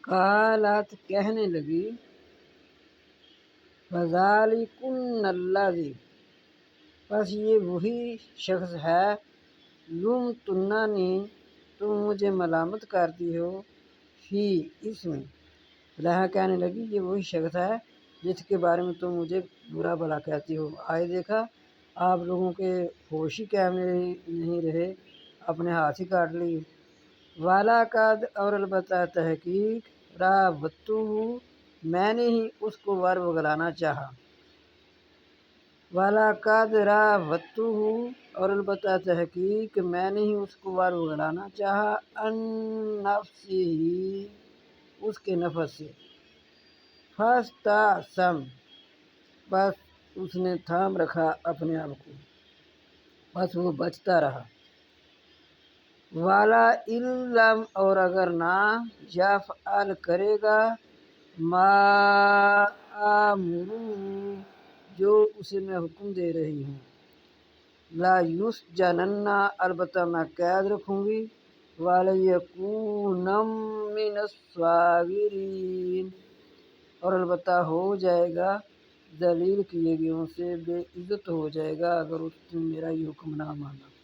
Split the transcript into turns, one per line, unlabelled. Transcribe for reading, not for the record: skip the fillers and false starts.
قالت کہنے لگی فذالکن الذی بس یہ وہی شخص ہے لمتننی تم مجھے ملامت کرتی ہو فی اس میں لہٰ کہنے لگی یہ وہی شخص ہے جس کے بارے میں تم مجھے برا بھلا کہتی ہو۔ آئے دیکھا آپ لوگوں کے ہوش ہی کیمرے نہیں رہے، اپنے ہاتھ ہی کاٹ لی۔ وَلَقَدْ اور البتہ تحقیق راوَدتُّهُ میں نے ہی اس کو ور وگلانا چاہا۔ وَلَقَدْ راوَدتُّهُ اور البتہ تحقیق میں نے ہی اس کو ور وگلانا چاہا عن نفسہ اس کے نفس سے۔ فَاسْتَعْصَمَ بس اس نے تھام رکھا اپنے آپ کو، بس وہ بچتا رہا۔ وَلَئِن لَّمْ اور اگر نہ یفعل کرے گا ما آمرہ جو اسے میں حکم دے رہی ہوں، لَیُسْجَنَنَّ البتہ میں قید رکھوں گی، وَلَیَکُونًا مِّنَ الصَّاغِرِينَ اور البتہ ہو جائے گا ذلیل کیے گئوں سے، بے عزت ہو جائے گا اگر اس نے میرا یہ حکم نہ مانا۔